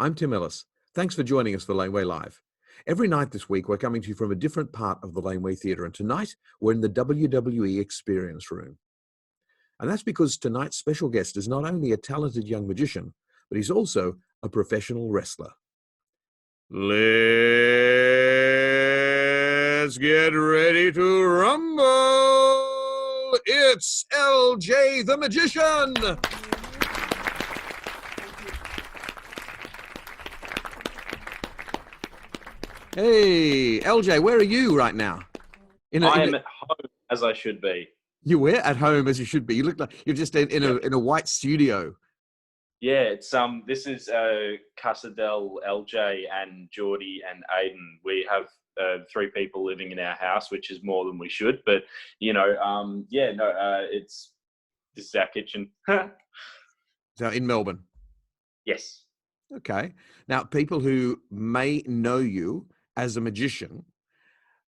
I'm Tim Ellis. Thanks for joining us for Laneway Live. Every night this week, we're coming to you from a different part of the Laneway Theatre, and tonight we're in the WWE Experience Room. And that's because tonight's special guest is not only a talented young magician, but he's also a professional wrestler. Let's get ready to rumble! It's LJ the Magician! Hey, LJ, where are you right now? I am at home as I should be. You were at home as you should be. You look like you're just in a white studio. Yeah, it's this is Casadel, LJ, and Geordie and Aiden. We have 3 people living in our house, which is more than we should. But you know, this is our kitchen. So in Melbourne. Yes. Okay. Now, people who may know you as a magician,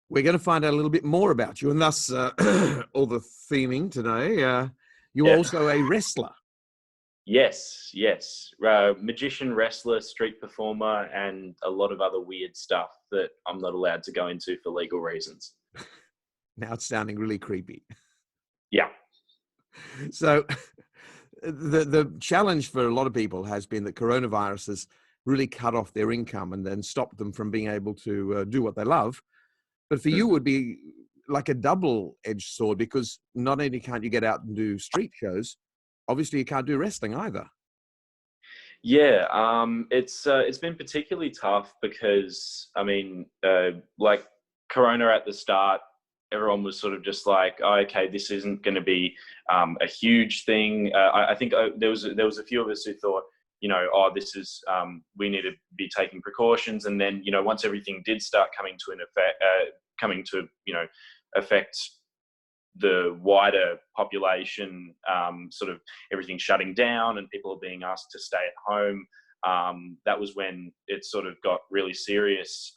we're going to find out a little bit more about you, and thus all the theming today. You're also a wrestler. Yes. Magician, wrestler, street performer, and a lot of other weird stuff that I'm not allowed to go into for legal reasons. Now it's sounding really creepy. Yeah. So the challenge for a lot of people has been that coronavirus has really cut off their income and then stopped them from being able to do what they love. But for you, it would be like a double-edged sword, because not only can't you get out and do street shows, obviously you can't do wrestling either. Yeah, it's been particularly tough because, I mean, like Corona at the start, everyone was sort of just like, oh, okay, this isn't going to be a huge thing. I think there was a few of us who thought, you know, oh, this is we need to be taking precautions. And then, you know, once everything did start coming to affect the wider population, sort of everything shutting down and people are being asked to stay at home. That was when it sort of got really serious,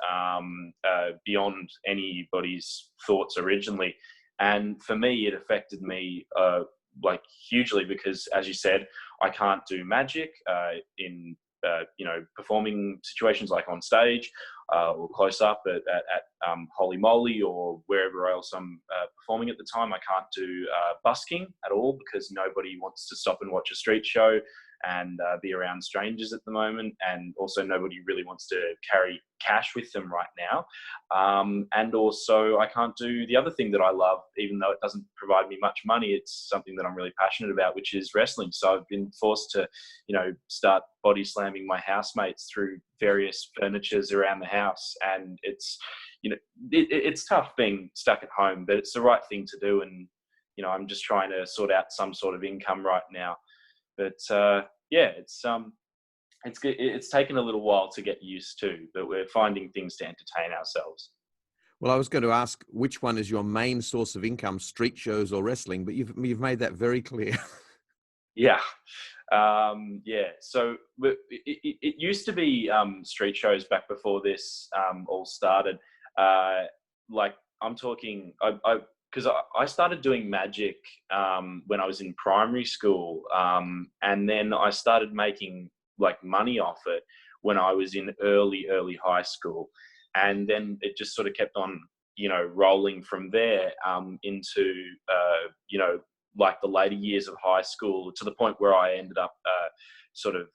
beyond anybody's thoughts originally. And for me, it affected me like hugely, because, as you said, I can't do magic in performing situations like on stage or close up at Holy Moly or wherever else I'm performing at the time. I can't do busking at all because nobody wants to stop and watch a street show and be around strangers at the moment, and also nobody really wants to carry cash with them right now. And also I can't do the other thing that I love, even though it doesn't provide me much money. It's something that I'm really passionate about, which is wrestling. So I've been forced to, you know, start body slamming my housemates through various furnitures around the house. And it's, you know, it's tough being stuck at home, but it's the right thing to do. And, you know, I'm just trying to sort out some sort of income right now. But yeah, it's taken a little while to get used to, but we're finding things to entertain ourselves. Well, I was going to ask which one is your main source of income, street shows or wrestling, but you've made that very clear. Yeah. So it used to be street shows back before this all started. Like I'm talking, because I started doing magic when I was in primary school, and then I started making like money off it when I was in early high school, and then it just sort of kept on, you know, rolling from there into you know, like the later years of high school, to the point where I ended up sort of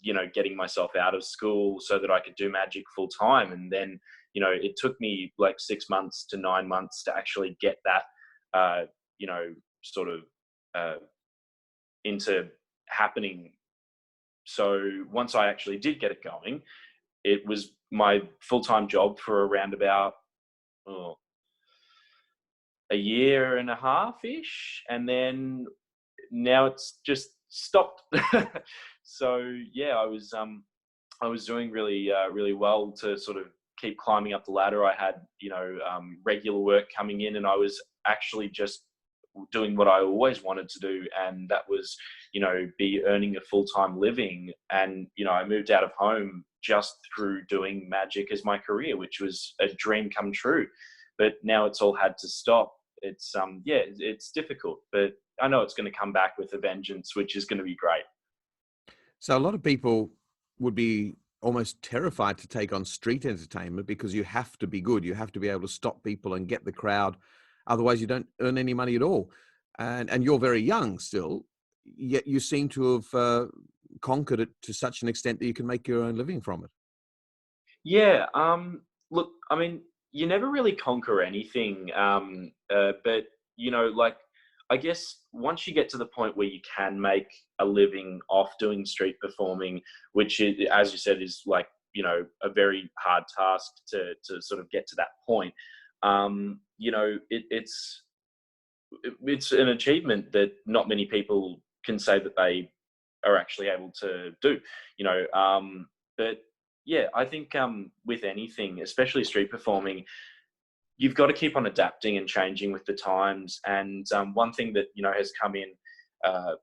you know, getting myself out of school so that I could do magic full time. And then, you know, it took me like 6 months to 9 months to actually get that, you know, sort of into happening. So once I actually did get it going, it was my full-time job for around about a year and a half-ish. And then now it's just stopped. So yeah, I was doing really well to sort of keep climbing up the ladder. I had, you know, regular work coming in, and I was actually just doing what I always wanted to do, and that was, you know, be earning a full-time living. And, you know, I moved out of home just through doing magic as my career, which was a dream come true. But now it's all had to stop. It's yeah, it's difficult, but I know it's going to come back with a vengeance, which is going to be great. So a lot of people would be almost terrified to take on street entertainment because you have to be good. You have to be able to stop people and get the crowd. Otherwise, you don't earn any money at all. And you're very young still, yet you seem to have conquered it to such an extent that you can make your own living from it. Yeah. Look, I mean, you never really conquer anything, but like, I guess once you get to the point where you can make a living off doing street performing, which is, as you said, is like a very hard task to sort of get to that point. It's an achievement that not many people can say that they are actually able to do. But yeah, I think with anything, especially street performing, you've got to keep on adapting and changing with the times. And one thing that has come in uh,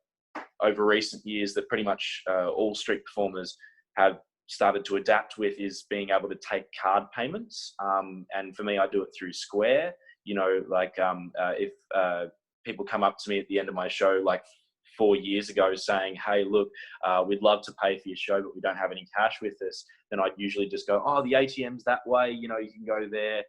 over recent years that pretty much all street performers have started to adapt with is being able to take card payments. And for me, I do it through Square. If people come up to me at the end of my show, like 4 years ago, saying, "Hey, look, we'd love to pay for your show, but we don't have any cash with us," then I'd usually just go, "Oh, the ATM's that way. You can go there."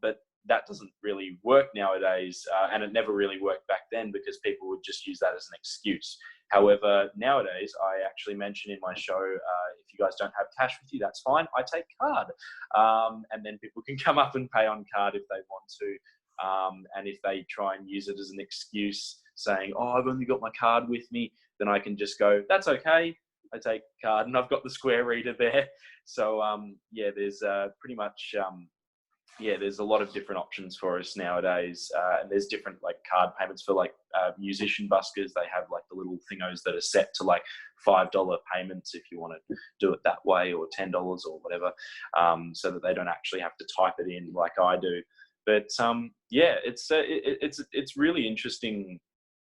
But that doesn't really work nowadays, and it never really worked back then because people would just use that as an excuse. However, nowadays, I actually mention in my show, if you guys don't have cash with you, that's fine. I take card. And then people can come up and pay on card if they want to. And if they try and use it as an excuse, saying, "Oh, I've only got my card with me," then I can just go, "That's okay. I take card and I've got the Square reader there." So, yeah, there's pretty much... there's a lot of different options for us nowadays, and there's different like card payments for like musician buskers. They have like the little thingos that are set to like $5 payments if you want to do it that way, or $10 or whatever, so that they don't actually have to type it in like I do. But yeah, it's really interesting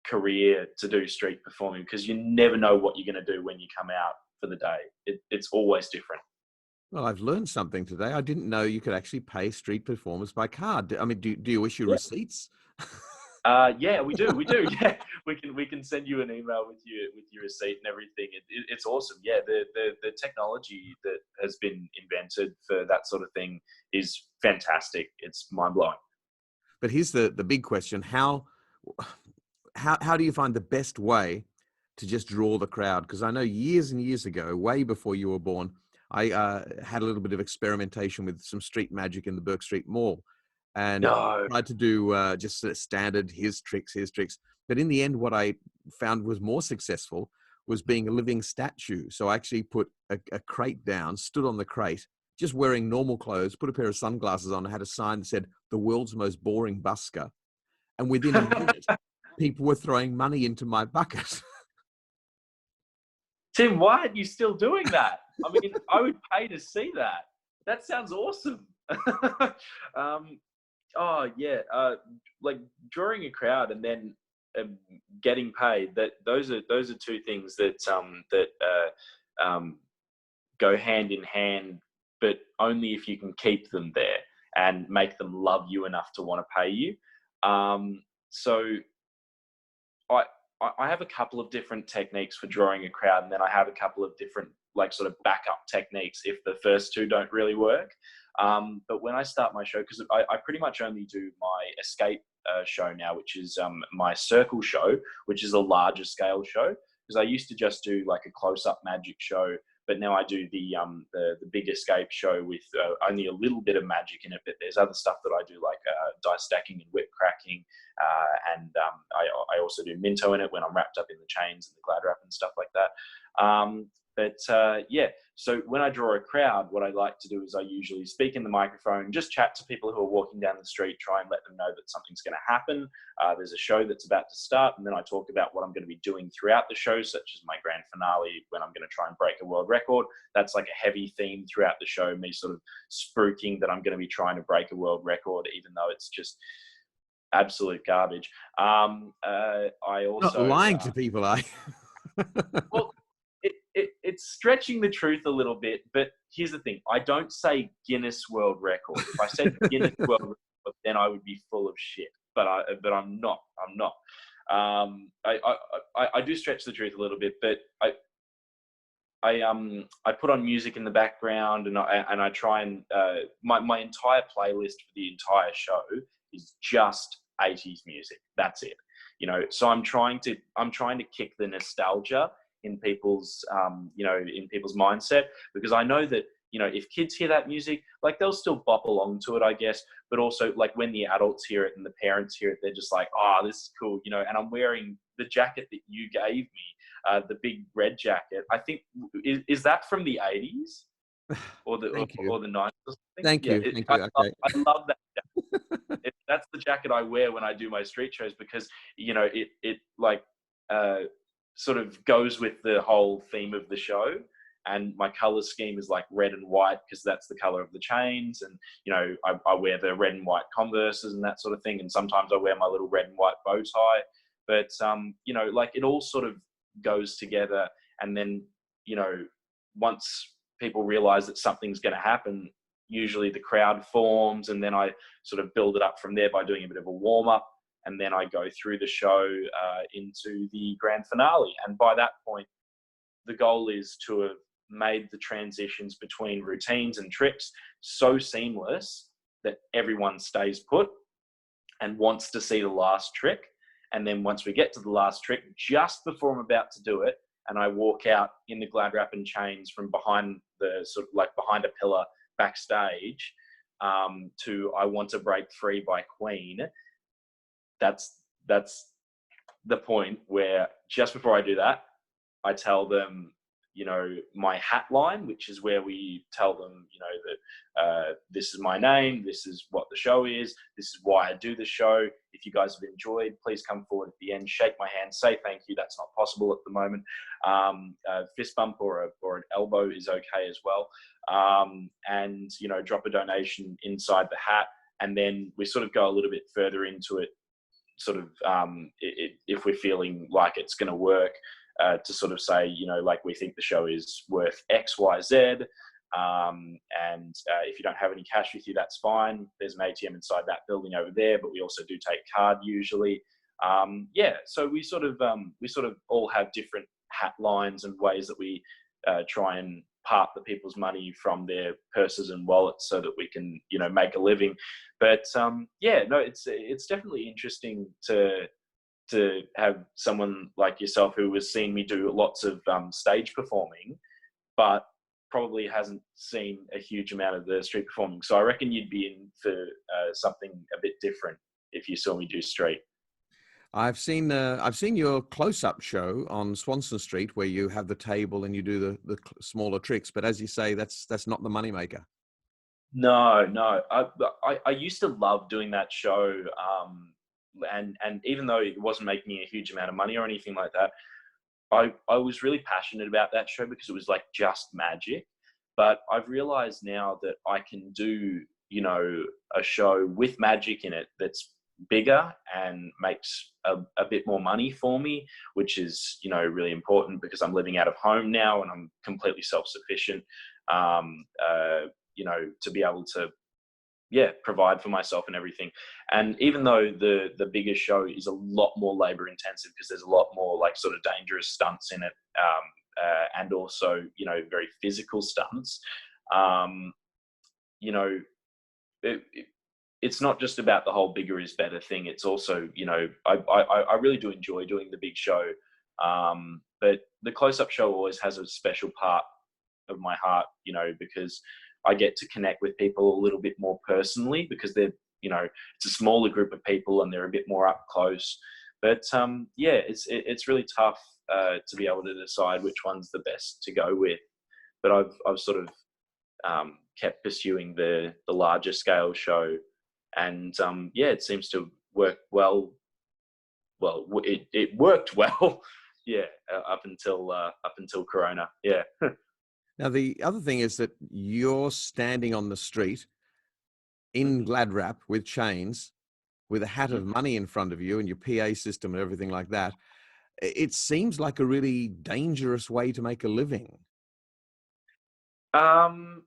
career to do street performing because you never know what you're going to do when you come out for the day. It's always different. Well, I've learned something today. I didn't know you could actually pay street performers by card. I mean, do you issue receipts? Yeah, we do. We do. Yeah, we can send you an email with your receipt and everything. It's awesome. Yeah, the technology that has been invented for that sort of thing is fantastic. It's mind blowing. But here's the big question: how do you find the best way to just draw the crowd? Because I know years and years ago, way before you were born, I had a little bit of experimentation with some street magic in the Burke Street Mall, and No. tried to do just sort of standard his tricks, his tricks. But in the end, what I found was more successful was being a living statue. So I actually put a crate down, stood on the crate, just wearing normal clothes, put a pair of sunglasses on, had a sign that said "The world's most boring busker," and within a minute, people were throwing money into my bucket. Tim, why aren't you still doing that? I mean, I would pay to see that. That sounds awesome. um, oh yeah, like drawing a crowd and then getting paid. Those are two things that go hand in hand, but only if you can keep them there and make them love you enough to want to pay you. So I I have a couple of different techniques for drawing a crowd, and then I have a couple of different like sort of backup techniques if the first two don't really work. But when I start my show, because I pretty much only do my escape show now, which is my circle show, which is a larger scale show. Because I used to just do like a close-up magic show, but now I do the big escape show with only a little bit of magic in it. But there's other stuff that I do like die stacking and whip cracking, and I also do Minto in it when I'm wrapped up in the chains and the glad wrap and stuff like that. Yeah, so when I draw a crowd, what I like to do is I usually speak in the microphone, just chat to people who are walking down the street, try and let them know that something's going to happen. There's a show that's about to start, and then I talk about what I'm going to be doing throughout the show, such as my grand finale when I'm going to try and break a world record. That's like a heavy theme throughout the show, me sort of spruiking that I'm going to be trying to break a world record, even though it's just absolute garbage. I Not also lying to people, are you? well, it's stretching the truth a little bit, but here's the thing: I don't say Guinness World Record. If I said Guinness World Record, then I would be full of shit. But I'm not. I'm not. I do stretch the truth a little bit, but I put on music in the background, and I try and my entire playlist for the entire show is just 80s music. That's it. So I'm trying to kick the nostalgia in people's in people's mindset, because I know that if kids hear that music, like, they'll still bop along to it, I guess, but also, like, when the adults hear it and the parents hear it, they're just like, oh, this is cool, and I'm wearing the jacket that you gave me, the big red jacket. I think, is that from the 80s or the Thank you. or the 90s or something? Thank Yeah, you. Thank you. Okay. I love that jacket. That's the jacket I wear when I do my street shows, because it like sort of goes with the whole theme of the show. And my color scheme is like red and white, because that's the color of the chains. And, I wear the red and white Converses and that sort of thing. And sometimes I wear my little red and white bow tie. But, like, it all sort of goes together. And then, once people realize that something's going to happen, usually the crowd forms, and then I sort of build it up from there by doing a bit of a warm up. And then I go through the show into the grand finale. And by that point, the goal is to have made the transitions between routines and tricks so seamless that everyone stays put and wants to see the last trick. And then once we get to the last trick, just before I'm about to do it, and I walk out in the glad wrap and chains from behind the sort of like behind a pillar backstage, to I Want to Break Free by Queen. That's the point where just before I do that, I tell them, my hat line, which is where we tell them, that this is my name, this is what the show is, this is why I do the show. If you guys have enjoyed, please come forward at the end, shake my hand, say thank you. That's not possible at the moment. Fist bump or an elbow is okay as well. And, drop a donation inside the hat. And then we sort of go a little bit further into it, sort of if we're feeling like it's going to work. To sort of say, like, we think the show is worth X, Y, Z. And if you don't have any cash with you, that's fine. There's an ATM inside that building over there, but we also do take card usually. So we sort of all have different hat lines and ways that we try and part the people's money from their purses and wallets so that we can, make a living. But it's definitely interesting to have someone like yourself who has seen me do lots of stage performing, but probably hasn't seen a huge amount of the street performing. So I reckon you'd be in for something a bit different if you saw me do street. I've seen your close-up show on Swanston Street where you have the table and you do the smaller tricks. But as you say, that's not the moneymaker. No. I used to love doing that show. And even though it wasn't making me a huge amount of money or anything like that, I was really passionate about that show because it was like just magic. But I've realized now that I can do, a show with magic in it that's bigger and makes a bit more money for me, which is, really important because I'm living out of home now and I'm completely self-sufficient, to be able to provide for myself and everything. And even though the bigger show is a lot more labor intensive because there's a lot more like sort of dangerous stunts in it, and also, very physical stunts, it's not just about the whole bigger is better thing. It's also, I really do enjoy doing the big show. But the close-up show always has a special part of my heart, because I get to connect with people a little bit more personally because they're, it's a smaller group of people and they're a bit more up close. But it's really tough to be able to decide which one's the best to go with. But I've sort of kept pursuing the larger scale show, and it seems to work well. Well, it worked well, up until Corona, yeah. Now, the other thing is that you're standing on the street in glad wrap with chains, with a hat of money in front of you and your PA system and everything like that. It seems like a really dangerous way to make a living. Well,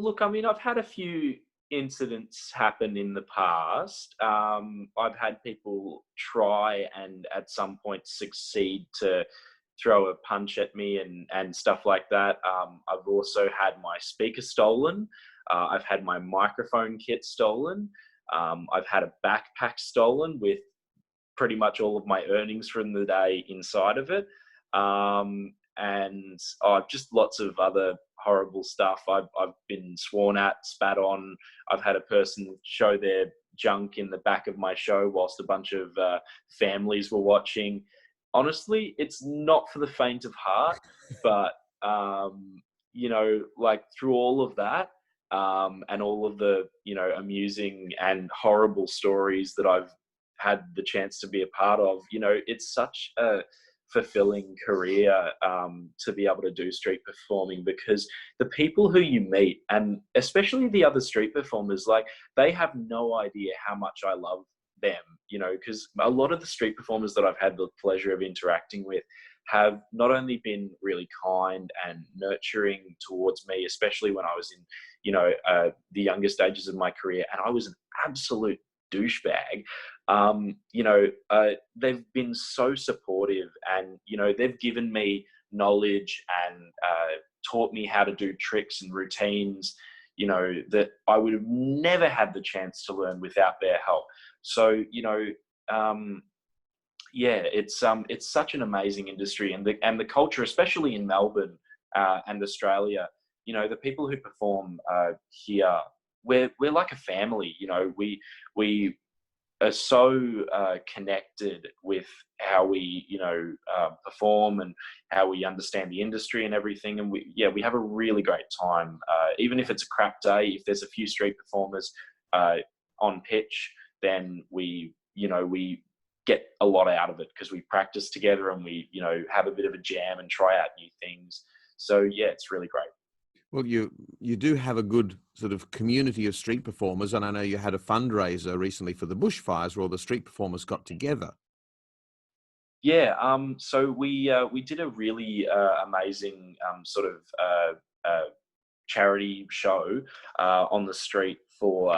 look, I mean, I've had a few incidents happen in the past. I've had people try and at some point succeed to throw a punch at me and stuff like that. I've also had my speaker stolen. I've had my microphone kit stolen. I've had a backpack stolen with pretty much all of my earnings from the day inside of it. And just lots of other horrible stuff. I've been sworn at, spat on. I've had a person show their junk in the back of my show whilst a bunch of families were watching. Honestly, it's not for the faint of heart, but you know, like through all of that, and all of the, you know, amusing and horrible stories that I've had the chance to be a part of, you know, it's such a fulfilling career to be able to do street performing, because the people who you meet, and especially the other street performers, like, they have no idea how much I love them, you know, because a lot of the street performers that I've had the pleasure of interacting with have not only been really kind and nurturing towards me, especially when I was in, you know, the younger stages of my career, and I was an absolute douchebag. You know, they've been so supportive, and, you know, they've given me knowledge and taught me how to do tricks and routines, you know, that I would have never had the chance to learn without their help. So, you know, yeah, it's such an amazing industry, and the culture, especially in Melbourne and Australia, you know, the people who perform here, we're like a family. You know, we are so connected with how we, you know, perform and how we understand the industry and everything. And we have a really great time. Even if it's a crap day, if there's a few street performers on pitch, then we get a lot out of it, because we practice together and we, you know, have a bit of a jam and try out new things. So yeah, it's really great. Well, you do have a good sort of community of street performers, and I know you had a fundraiser recently for the bushfires where all the street performers got together. Yeah, so we did a really amazing sort of charity show on the street for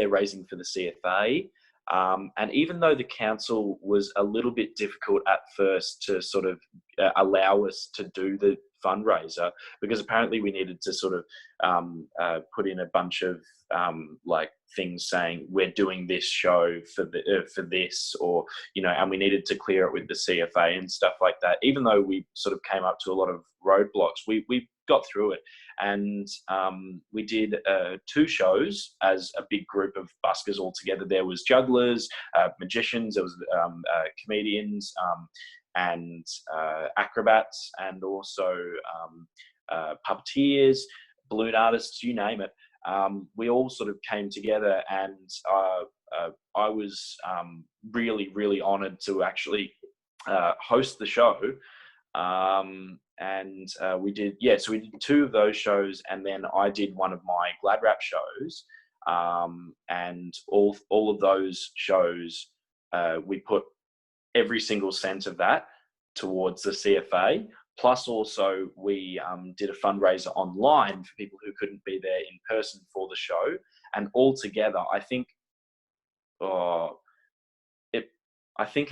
raising for the CFA. And even though the council was a little bit difficult at first to sort of allow us to do the fundraiser, because apparently we needed to sort of put in a bunch of like things saying we're doing this show for this, or, you know, and we needed to clear it with the CFA and stuff like that. Even though we sort of came up to a lot of roadblocks, we got through it. And we did 2 shows as a big group of buskers all together. There was jugglers, magicians, there was comedians, and acrobats, and also puppeteers, balloon artists, you name it. We all sort of came together, and I was really, really honoured to actually host the show. And we did 2 of those shows, and then I did one of my Glad Rap shows. And all of those shows, we put every single cent of that towards the CFA. Plus, also, we did a fundraiser online for people who couldn't be there in person for the show. And altogether, I think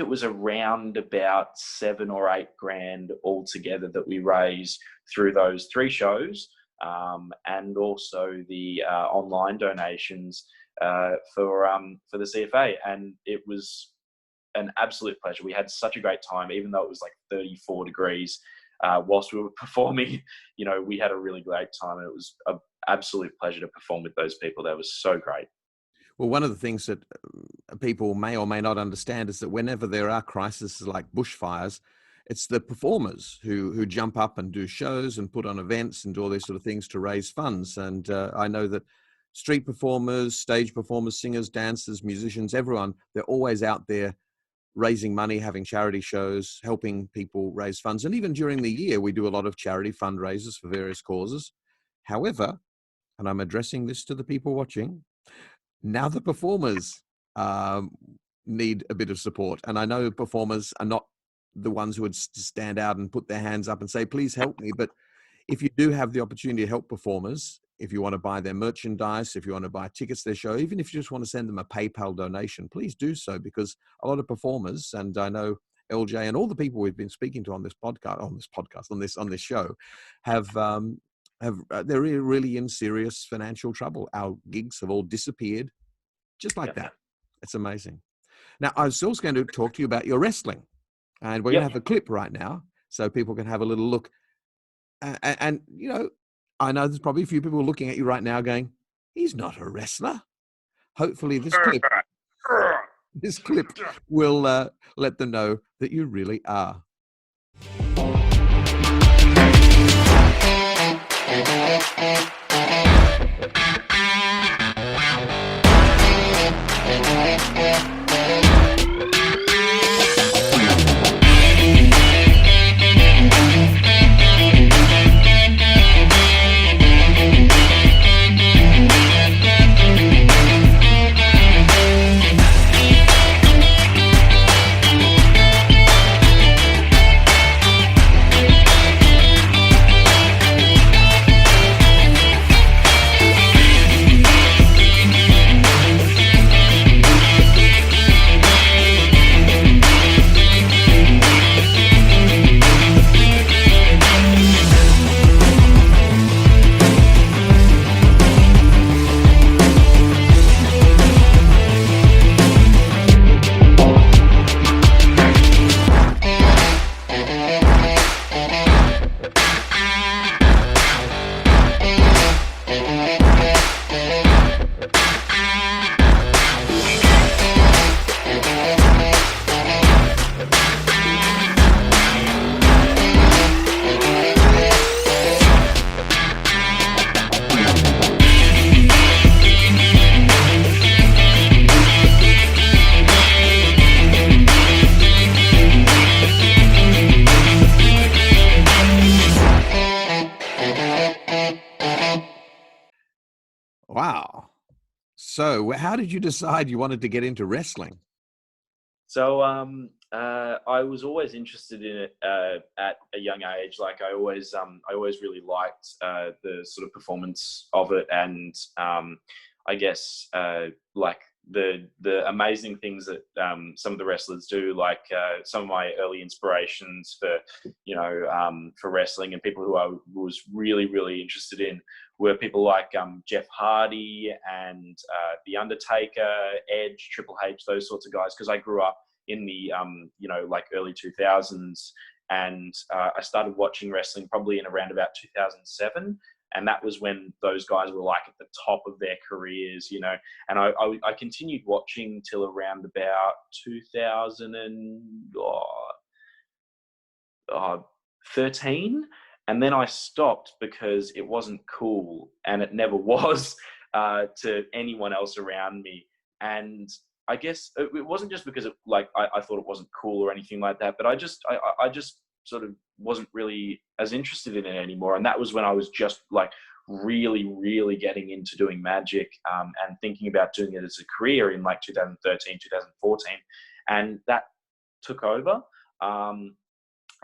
it was around about 7 or 8 grand altogether that we raised through those 3 shows, and also the online donations for the CFA. And it was an absolute pleasure. We had such a great time, even though it was like 34 degrees whilst we were performing. You know, we had a really great time, and it was an absolute pleasure to perform with those people. That was so great. Well, one of the things that people may or may not understand is that whenever there are crises like bushfires, it's the performers who jump up and do shows and put on events and do all these sort of things to raise funds. And I know that street performers, stage performers, singers, dancers, musicians, everyone, they're always out there raising money, having charity shows, helping people raise funds. And even during the year, we do a lot of charity fundraisers for various causes. However, and I'm addressing this to the people watching, now the performers need a bit of support. And I know performers are not the ones who would stand out and put their hands up and say, please help me. But if you do have the opportunity to help performers, if you want to buy their merchandise, if you want to buy tickets to their show, even if you just want to send them a PayPal donation, please do so, because a lot of performers, and I know LJ, and all the people we've been speaking to on this show, they're really in serious financial trouble. Our gigs have all disappeared, just like that. It's amazing. Now, I was also going to talk to you about your wrestling, and we're going to have a clip right now so people can have a little look. And you know, I know there's probably a few people looking at you right now going, "He's not a wrestler." Hopefully, this clip will let them know that you really are. Wow. So how did you decide you wanted to get into wrestling? So I was always interested in it at a young age. Like I always really liked the sort of performance of it, and I guess like the amazing things that some of the wrestlers do. Like some of my early inspirations for for wrestling and people who I was really interested in were people like Jeff Hardy and The Undertaker, Edge, Triple H, those sorts of guys. Because I grew up in the like early 2000s, and I started watching wrestling probably in around about 2007. And that was when those guys were like at the top of their careers, you know. And I continued watching till around about 2013. And then I stopped because it wasn't cool, and it never was to anyone else around me. And I guess it wasn't just because I thought it wasn't cool or anything like that, but I just sort of wasn't really as interested in it anymore. And that was when I was just like really getting into doing magic and thinking about doing it as a career in like 2013, 2014. And that took over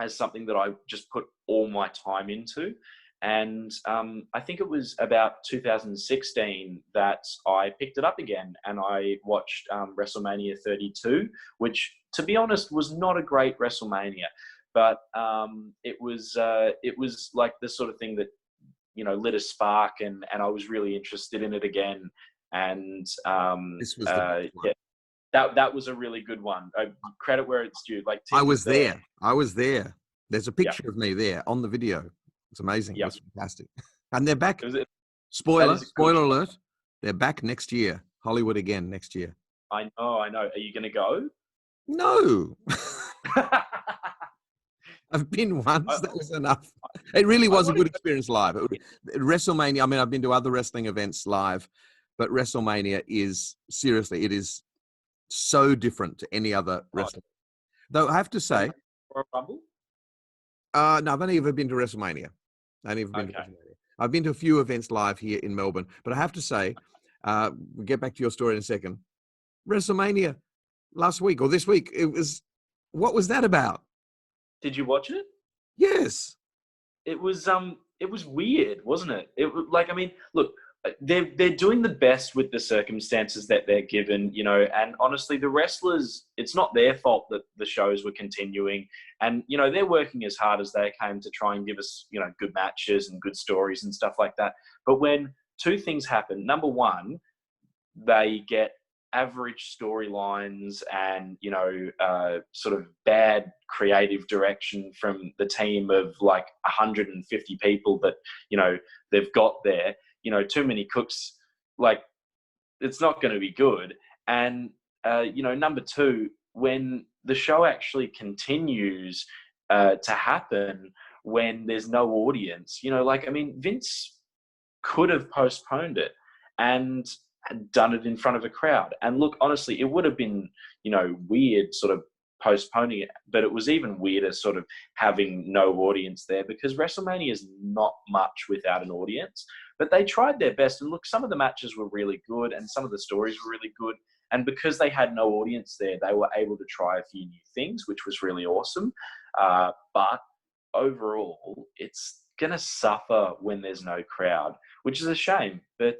as something that I just put all my time into. And I think it was about 2016 that I picked it up again, and I watched WrestleMania 32, which, to be honest, was not a great WrestleMania, but it was like the sort of thing that lit a spark, and I was really interested in it again. And This was the yeah, that was a really good one. Credit where it's due. Like I was there. There's a picture of me there on the video. It's amazing. Yep. It's fantastic. And they're back. Spoiler alert. They're back next year. Hollywood again next year. I know. Are you going to go? No. I've been once. That was enough. It really was a good experience live. WrestleMania, I mean, I've been to other wrestling events live, but WrestleMania is, seriously, it is so different to any other wrestling. Though I have to say... Or a Rumble? No, I've only ever been to WrestleMania. I've been to a few events live here in Melbourne, but I have to say, we'll get back to your story in a second. WrestleMania last week or this week, what was that about? Did you watch it? Yes. It was weird, wasn't it? It was like, I mean, look, they're doing the best with the circumstances that they're given, you know, and honestly, the wrestlers, it's not their fault that the shows were continuing. And, you know, they're working as hard as they can to try and give us, you know, good matches and good stories and stuff like that. But when two things happen, number one, they get average storylines and, you know, sort of bad creative direction from the team of like 150 people that, you know, they've got there. You know, too many cooks, like, it's not going to be good. And, you know, number two, when the show actually continues to happen, when there's no audience, you know, like, I mean, Vince could have postponed it and had done it in front of a crowd. And look, honestly, it would have been, you know, weird sort of postponing it, but it was even weirder sort of having no audience there, because WrestleMania is not much without an audience. But they tried their best, and look, some of the matches were really good and some of the stories were really good. And because they had no audience there, they were able to try a few new things, which was really awesome. But overall, it's going to suffer when there's no crowd, which is a shame. But,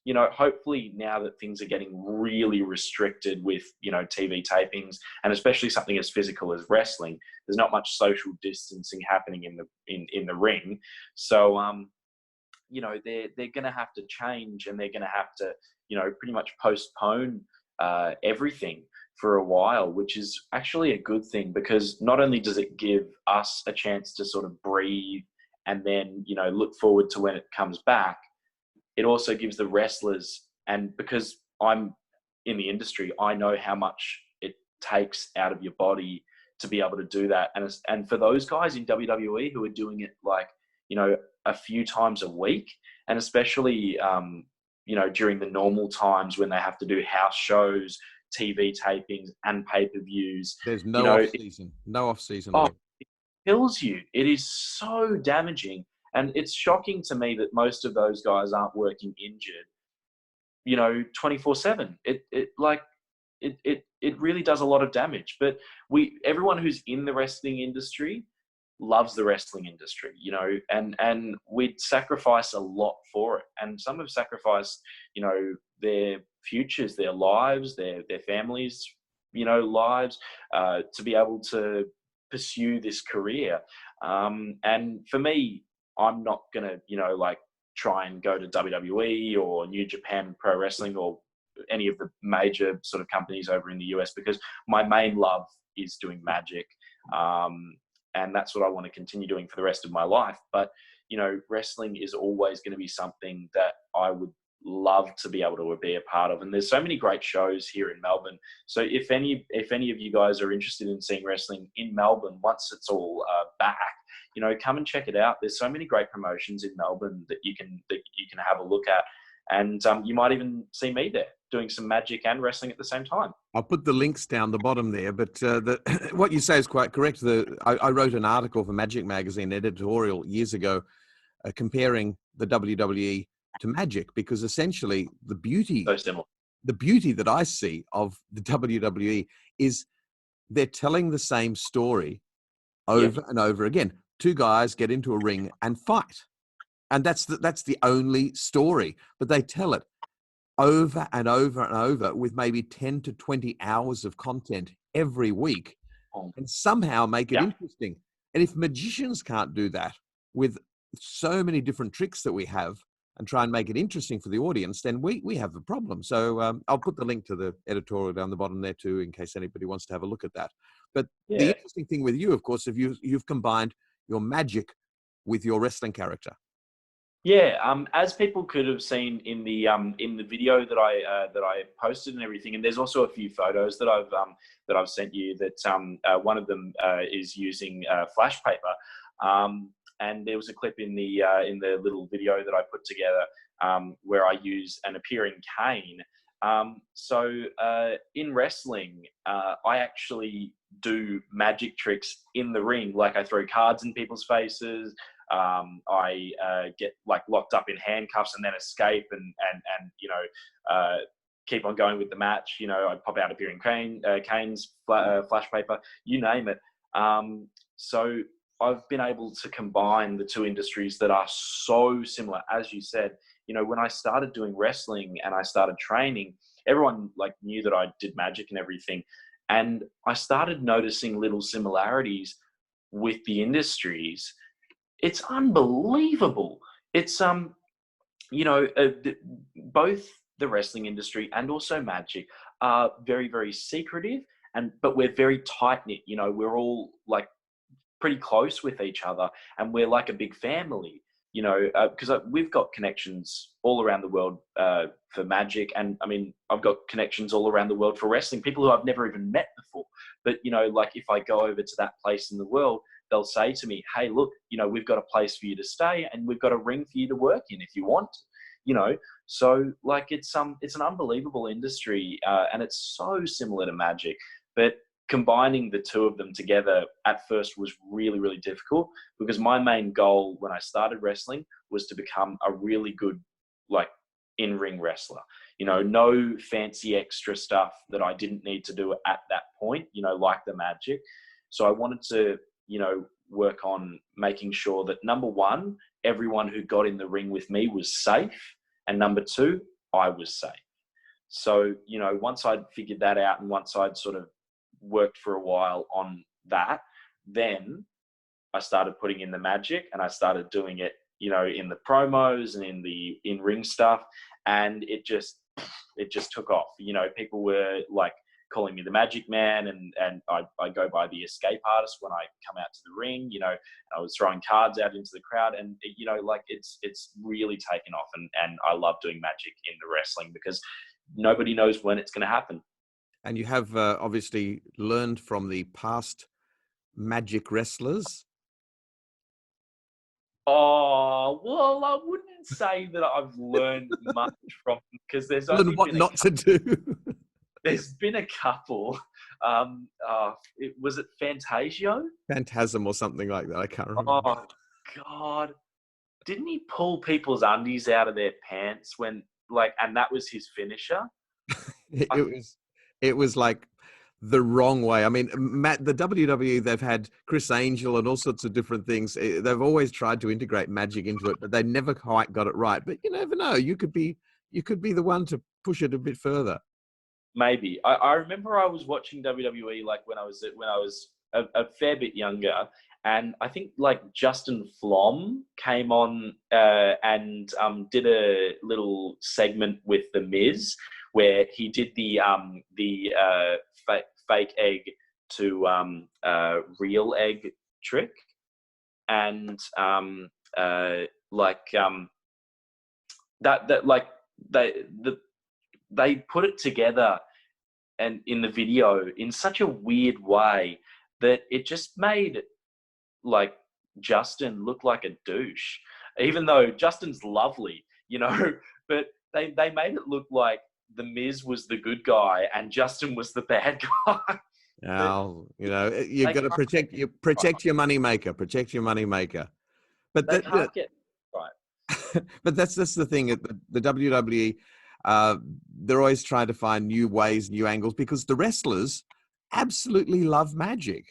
you know, hopefully now that things are getting really restricted with, you know, TV tapings, and especially something as physical as wrestling, there's not much social distancing happening in the ring. So, you know, they're going to have to change, and they're going to have to, you know, pretty much postpone everything for a while, which is actually a good thing, because not only does it give us a chance to sort of breathe and then, you know, look forward to when it comes back, it also gives the wrestlers, and because I'm in the industry, I know how much it takes out of your body to be able to do that. And for those guys in WWE who are doing it, like, you know, a few times a week, and especially, you know, during the normal times when they have to do house shows, TV tapings, and pay-per-views. There's You no know, off season, no off season. oh, it kills you. It is so damaging. And it's shocking to me that most of those guys aren't working injured, you know, 24/7. It really does a lot of damage. But everyone who's in the wrestling industry loves the wrestling industry, you know, and we'd sacrifice a lot for it. And some have sacrificed, you know, their futures, their lives, their families, you know, lives, to be able to pursue this career. And for me, I'm not gonna, you know, like, try and go to WWE or New Japan Pro Wrestling or any of the major sort of companies over in the US, because my main love is doing magic. And that's what I want to continue doing for the rest of my life. But, you know, wrestling is always going to be something that I would love to be able to be a part of. And there's so many great shows here in Melbourne. So if any of you guys are interested in seeing wrestling in Melbourne, once it's all back, you know, come and check it out. There's so many great promotions in Melbourne that you can have a look at. And you might even see me there doing some magic and wrestling at the same time. I'll put the links down the bottom there, but what you say is quite correct. I wrote an article for Magic Magazine editorial years ago comparing the WWE to Magic, because essentially the beauty that I see of the WWE is they're telling the same story over and over again. Two guys get into a ring and fight, and that's the only story, but they tell it over and over and over with maybe 10 to 20 hours of content every week, and somehow make it interesting. And if magicians can't do that with so many different tricks that we have and try and make it interesting for the audience, then we have a problem. So I'll put the link to the editorial down the bottom there too, in case anybody wants to have a look at that. But the interesting thing with you, of course, if you've combined your magic with your wrestling character. Yeah, as people could have seen in the video that I posted and everything, and there's also a few photos that I've sent you. That one of them is using flash paper, and there was a clip in the little video that I put together where I use an appearing cane. So in wrestling, I actually do magic tricks in the ring, like I throw cards in people's faces. I get like locked up in handcuffs and then escape and you know, keep on going with the match. You know, I pop out appearing canes, flash paper, you name it. So I've been able to combine the two industries that are so similar. As you said, you know, when I started doing wrestling and I started training, everyone like knew that I did magic and everything. And I started noticing little similarities with the industries. It's unbelievable. It's, you know, both the wrestling industry and also magic are very, very secretive, but we're very tight knit. You know, we're all like pretty close with each other, and we're like a big family. You know, because we've got connections all around the world for magic, and I mean, I've got connections all around the world for wrestling. People who I've never even met before, but you know, like if I go over to that place in the world, they'll say to me, "Hey, look, you know, we've got a place for you to stay, and we've got a ring for you to work in if you want." You know, so like it's an unbelievable industry, and it's so similar to magic, but combining the two of them together at first was really, really difficult, because my main goal when I started wrestling was to become a really good, like, in-ring wrestler. You know, no fancy extra stuff that I didn't need to do at that point, you know, like the magic. So I wanted to, you know, work on making sure that, number one, everyone who got in the ring with me was safe, and number two, I was safe. So, you know, once I'd figured that out, and once I'd sort of worked for a while on that, then I started putting in the magic, and I started doing it, you know, in the promos and in the in-ring stuff, and it just took off. You know, people were like calling me the Magic Man, and I go by the Escape Artist when I come out to the ring. You know, I was throwing cards out into the crowd, and you know, like it's really taken off, and I love doing magic in the wrestling because nobody knows when it's going to happen. And you have obviously learned from the past magic wrestlers. Oh, well, I wouldn't say that I've learned much from, because there's only Learn what been not to do. there's been a couple. Was it Fantasio? Phantasm or something like that. I can't remember. Oh God, didn't he pull people's undies out of their pants when, like, and that was his finisher? It was like the wrong way. I mean, Matt, the WWE, they've had Chris Angel and all sorts of different things. They've always tried to integrate magic into it, but they never quite got it right. But you never know. You could be the one to push it a bit further. Maybe. I remember I was watching WWE like when I was a fair bit younger, and I think like Justin Flom came on and did a little segment with The Miz where he did the fake egg to real egg trick, and that like they put it together and in the video in such a weird way that it just made like Justin look like a douche, even though Justin's lovely, you know, but they made it look like The Miz was the good guy and Justin was the bad guy. Now, you know, you've got to protect your money maker, protect your money maker. But they can't get right. But that's the thing. The WWE, they're always trying to find new ways, new angles, because the wrestlers absolutely love magic.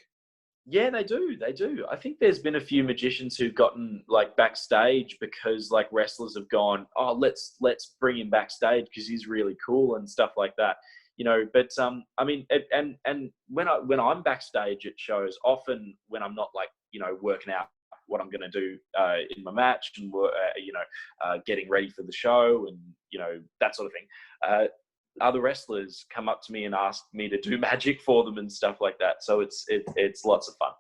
Yeah, they do. They do. I think there's been a few magicians who've gotten like backstage because like wrestlers have gone, oh, let's bring him backstage because he's really cool and stuff like that. You know, but I mean, and when I'm backstage at shows, often when I'm not like, you know, working out what I'm going to do in my match and you know, getting ready for the show and you know that sort of thing. Other wrestlers come up to me and ask me to do magic for them and stuff like that. So it's lots of fun.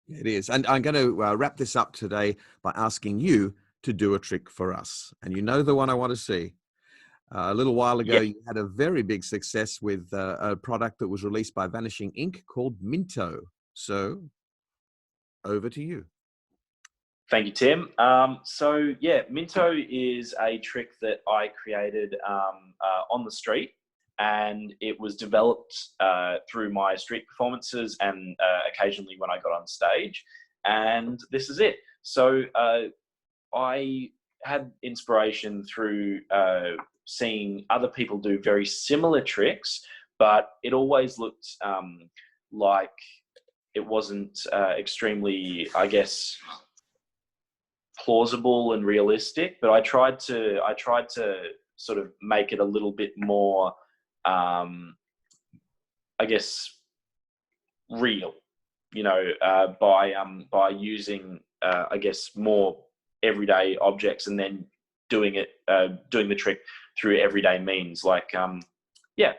It is. And I'm going to wrap this up today by asking you to do a trick for us. And you know the one I want to see. A little while ago, you had a very big success with a product that was released by Vanishing Ink called MINTO. So over to you. Thank you, Tim. So yeah, MINTO is a trick that I created on the street, and it was developed through my street performances and occasionally when I got on stage. And this is it. So I had inspiration through seeing other people do very similar tricks, but it always looked like it wasn't extremely, I guess, plausible and realistic, but I tried to sort of make it a little bit more, I guess, real, you know, by using, I guess, more everyday objects, and then doing the trick through everyday means. Like, yeah.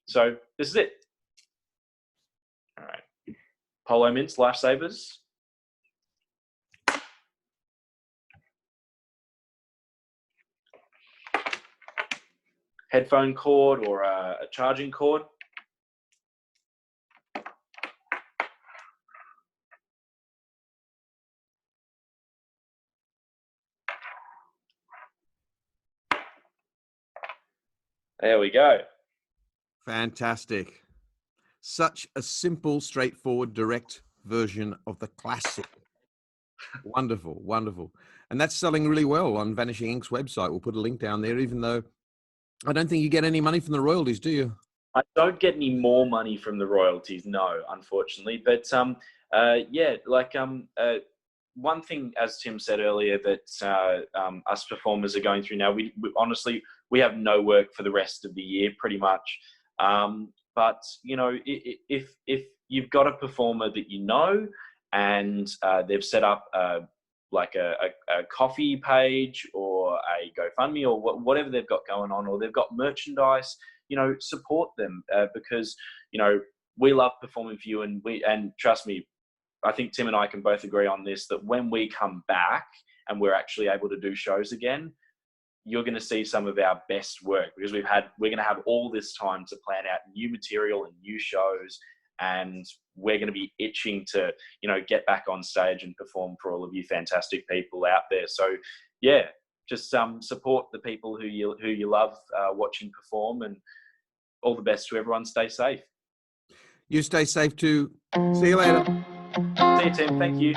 So this is it. All right. Polo mints, lifesavers. Headphone cord or a charging cord. There we go. Fantastic. Such a simple, straightforward, direct version of the classic. Wonderful, wonderful. And that's selling really well on Vanishing Ink's website. We'll put a link down there, even though I don't think you get any money from the royalties, do you? I don't get any more money from the royalties, no, unfortunately. But yeah, like one thing, as Tim said earlier, that us performers are going through now, we honestly, we have no work for the rest of the year, pretty much. But you know, if you've got a performer that you know, and they've set up like a coffee page or a GoFundMe or whatever they've got going on, or they've got merchandise, you know, support them, because, you know, we love performing for you, and trust me, I think Tim and I can both agree on this, that when we come back and we're actually able to do shows again, you're going to see some of our best work, because we're going to have all this time to plan out new material and new shows, and we're going to be itching to, you know, get back on stage and perform for all of you fantastic people out there. So yeah, just support the people who you love watching perform, and all the best to everyone. Stay safe. You stay safe too. See you later. See you, Tim. Thank you.